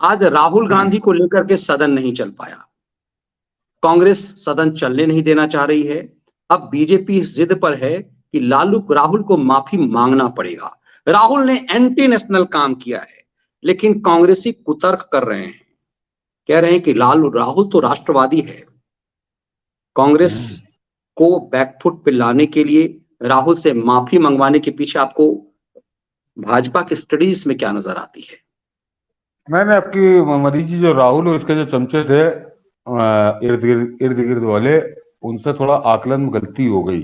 आज राहुल गांधी को लेकर के सदन नहीं चल पाया। कांग्रेस सदन चलने नहीं देना चाह रही है। अब बीजेपी इस जिद पर है कि लालू राहुल को माफी मांगना पड़ेगा। राहुल ने एंटी नेशनल काम किया है, लेकिन कांग्रेसी कुतर्क कर रहे हैं। कह रहे हैं कि लालू राहुल तो राष्ट्रवादी है। कांग्रेस को बैकफुट पे लाने के लिए राहुल से माफी मंगवाने के पीछे आपको भाजपा की स्टडीज में क्या नजर आती है? मैंने आपकी मनीष जी, जो राहुल और उसके जो चमचे थे इर्द गिर्द वाले, उनसे थोड़ा आकलन में गलती हो गई।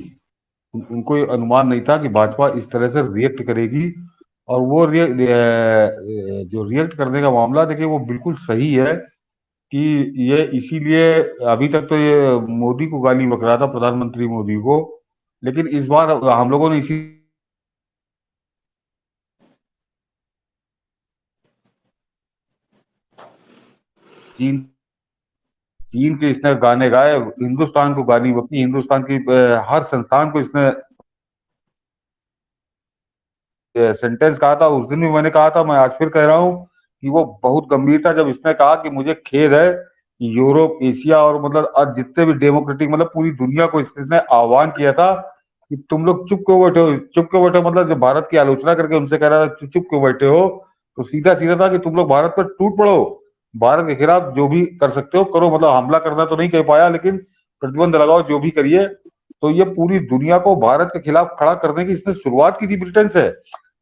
उनको ये अनुमान नहीं था कि भाजपा इस तरह से रिएक्ट करेगी। और वो जो रिएक्ट करने का मामला, देखिए, वो बिल्कुल सही है कि ये इसीलिए अभी तक तो ये मोदी को गाली बक रहा था, प्रधानमंत्री मोदी को, लेकिन इस बार हम लोगों ने इसी चीन चीन के इसने गाने गाए, हिंदुस्तान को गाली बकी, हिंदुस्तान की हर संस्थान को इसने सेंटेंस कहा था। उस दिन भी मैंने कहा था, मैं आज फिर कह रहा हूँ कि वो बहुत गंभीर था जब इसने कहा कि मुझे खेद है कि यूरोप, एशिया और मतलब आज जितने भी डेमोक्रेटिक, मतलब पूरी दुनिया को इसने आह्वान किया था कि तुम लोग चुप क्यों बैठे हो, चुप क्यों बैठे हो, मतलब जब भारत की आलोचना करके उनसे कह रहा था चुप क्यों बैठे हो, तो सीधा सीधा था कि तुम लोग भारत पर टूट पड़ो, भारत के खिलाफ जो भी कर सकते हो करो, मतलब हमला करना तो नहीं कह पाया, लेकिन प्रतिबंध लगाओ, जो भी करिए। तो ये पूरी दुनिया को भारत के खिलाफ खड़ा करने की इसने शुरुआत की थी ब्रिटेन से।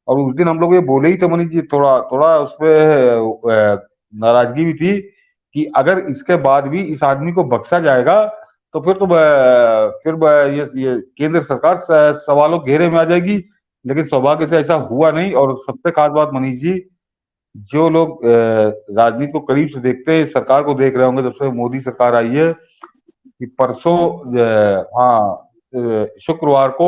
और उस दिन हम लोग ये बोले ही थे मनीष जी, थोड़ा थोड़ा उसपे नाराजगी भी थी कि अगर इसके बाद भी इस आदमी को बख्शा जाएगा तो फिर तो ये केंद्र सरकार सवालों घेरे में आ जाएगी। लेकिन सौभाग्य से ऐसा हुआ नहीं। और सबसे खास बात मनीष जी, जो लोग राजनीति को करीब से देखते हैं, सरकार को देख रहे होंगे जब से मोदी सरकार आई है, कि परसों शुक्रवार को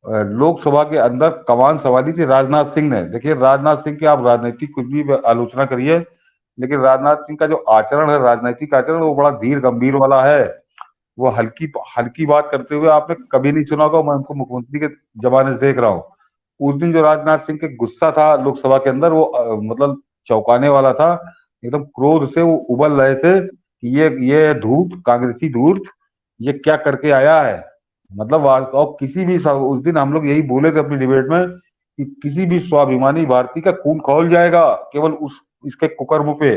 लोकसभा के अंदर कमान संभाली थी राजनाथ सिंह ने। देखिए, राजनाथ सिंह की आप राजनीतिक कुछ भी आलोचना करिए, लेकिन राजनाथ सिंह का जो आचरण है, राजनीतिक आचरण, वो बड़ा धीर गंभीर वाला है। वो हल्की हल्की बात करते हुए आपने कभी नहीं सुना होगा। मैं उनको मुख्यमंत्री के जमाने से देख रहा हूँ। उस दिन जो राजनाथ सिंह के गुस्सा था लोकसभा के अंदर, वो मतलब चौंकाने वाला था। एकदम क्रोध से वो उबल रहे थे कि ये धूर्त, कांग्रेसी धूर्त, ये क्या करके आया है। मतलब और किसी भी, उस दिन हम लोग यही बोले थे अपनी डिबेट में कि किसी भी स्वाभिमानी भारतीय का खून खौल जाएगा केवल उस इसके कुकर्म पे।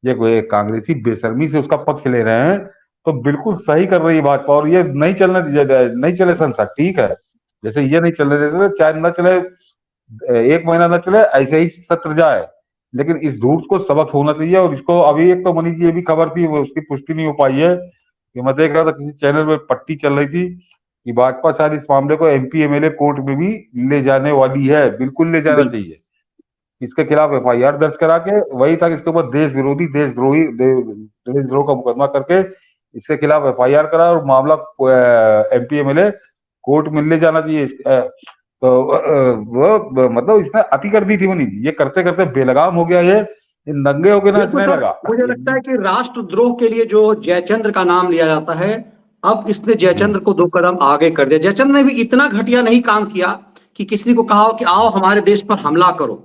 ये कांग्रेसी बेशर्मी से उसका पक्ष ले रहे हैं, तो बिल्कुल सही कर रही है भाजपा। और ये नहीं चले संसद, ठीक है, जैसे ये नहीं चलने देते थे, चाहे न चले, एक महीना न चले, ऐसे ही सत्र जाए, लेकिन इस धूर्त को सबक होना चाहिए। और इसको अभी एक तो मनीष जी ये भी खबर थी, वो उसकी पुष्टि नहीं हो पाई है, कि मैं देख रहा था किसी चैनल में पट्टी चल रही थी कि भाजपा शायद इस मामले को एमपी एमएलए कोर्ट में भी ले जाने वाली है। बिल्कुल ले जाना चाहिए। इसके खिलाफ एफआईआर दर्ज करा के, वही था कि इसके ऊपर देश विरोधी, देशद्रोह का मुकदमा करके इसके खिलाफ एफआईआर करा और मामला एमपी एमएलए कोर्ट में ले जाना चाहिए। तो वो मतलब इसने अति कर दी थी मनीष। ये करते करते बेलगाम हो गया, ये नंगे हो गए ना, इसने लगा। मुझे लगता है कि राष्ट्रद्रोह के लिए जो जयचंद्र का नाम लिया जाता है, अब इसने जयचंद्र को 2 कदम आगे कर दिया। जयचंद्र ने भी इतना घटिया नहीं काम किया कि किसी को कहा हो कि आओ हमारे देश पर हमला करो।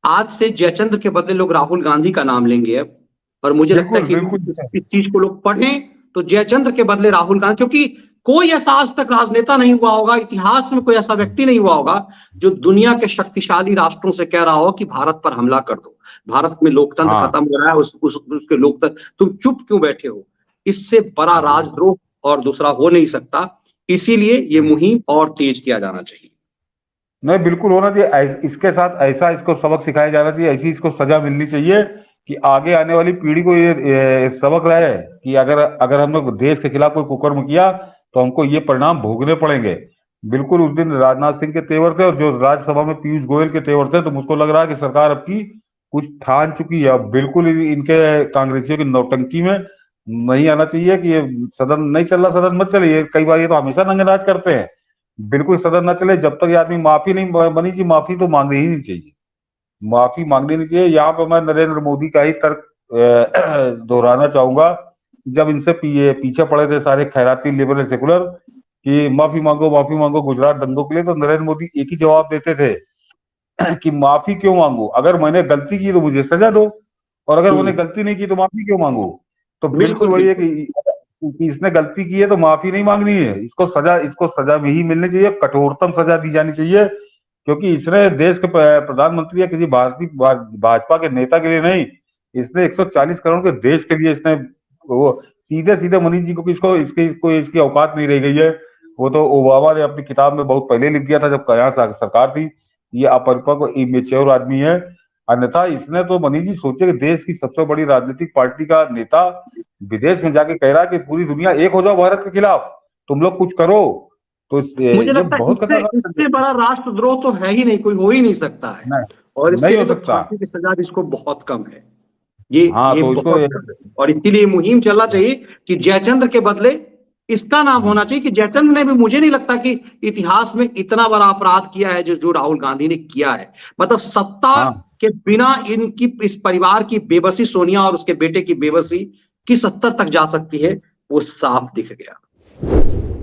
आज से जयचंद्र के बदले लोग राहुल गांधी का नाम लेंगे अब। और मुझे लगता है कि इस चीज को लोग पढ़ें तो जयचंद्र के बदले राहुल गांधी, क्योंकि कोई ऐसा आज तक राजनेता नहीं हुआ होगा, इतिहास में कोई ऐसा व्यक्ति नहीं हुआ होगा जो दुनिया के शक्तिशाली राष्ट्रों से कह रहा हो कि भारत पर हमला कर दो, भारत में लोकतंत्र खत्म हो रहा है, उसके लोकतंत्र, तुम चुप क्यों बैठे हो। इससे बड़ा राजद्रोह और दूसरा हो नहीं सकता। इसीलिए ये मुहिम और तेज किया जाना चाहिए। नहीं, बिल्कुल होना चाहिए। इसके साथ ऐसा इसको सबक सिखाया जाना चाहिए, ऐसी इसको सजा मिलनी चाहिए कि आगे आने वाली पीढ़ी को ये सबक रहे कि अगर अगर हम लोग देश के खिलाफ कोई कुकर्म किया तो हमको ये परिणाम भोगने पड़ेंगे। बिल्कुल उस दिन राजनाथ सिंह के तेवर थे और जो राज्यसभा में पीयूष गोयल के तेवर थे, तो मुझको लग रहा है कि सरकार अब की कुछ ठान चुकी है। अब बिल्कुल इनके कांग्रेसियों की नौटंकी में नहीं आना चाहिए कि ये सदन नहीं चल रहा, सदन मत चलिए। कई बार ये तो हमेशा नंगेनाज करते हैं। बिल्कुल सदन न चले जब तक ये आदमी माफी नहीं बनी जी, माफी तो मांगनी ही नहीं चाहिए, माफी मांगनी नहीं चाहिए। यहाँ पे मैं नरेंद्र मोदी का ही तर्क दोहराना चाहूंगा। जब इनसे पीछे पड़े थे सारे खैराती लिबरल सेकुलर कि माफी मांगो गुजरात दंगों के लिए, तो नरेंद्र मोदी एक ही जवाब देते थे कि माफी क्यों मांगू, अगर मैंने गलती की तो मुझे सजा दो, और अगर मैंने हम्म, गलती नहीं की तो माफी क्यों मांगू। तो बिल्कुल बिल्कुल वही है बिल्कुल। कि इसने गलती की है तो माफी नहीं मांगनी है, इसको सजा भी ही मिलनी चाहिए, कठोरतम सजा दी जानी चाहिए, क्योंकि इसने देश के प्रधानमंत्री या किसी भारतीय भाजपा के नेता के लिए नहीं, इसने 140 करोड़ के देश के लिए इसने वो सीधे सीधे मनीष जी को, इसको इसकी कोई इसकी औकात नहीं रह गई है। वो तो ओबामा ने अपनी किताब में बहुत पहले लिख दिया था जब यहाँ सरकार थी, ये अपरिपक्व इमेच्योर आदमी है। अन्यथा इसने तो मनीष जी सोचे कि देश की सबसे बड़ी राजनीतिक पार्टी का नेता विदेश में जाके कह रहा है कि पूरी दुनिया एक हो जाओ भारत के खिलाफ, तुम लोग कुछ करो। तो मुझे ये लगता है बहुत इससे खतरनाक इससे बड़ा राष्ट्रद्रोह तो है ही नहीं, कोई हो ही नहीं सकता है। और नहीं इसके नहीं हो लिए तो सकता। फांसी की सजा इसको बहुत कम है। ये हाँ ये तो इसको बहुत कम है। और इसके लिए मुहिम चलना चाहिए कि जयचंद्र के बदले इसका नाम होना चाहिए कि जयचंद्र ने भी, मुझे नहीं लगता कि इतिहास में इतना बड़ा अपराध किया है जो राहुल गांधी ने किया है। मतलब सत्ता हाँ के बिना इनकी, इस परिवार की बेबसी, सोनिया और उसके बेटे की बेबसी किस हद तक जा सकती है वो साफ दिख गया।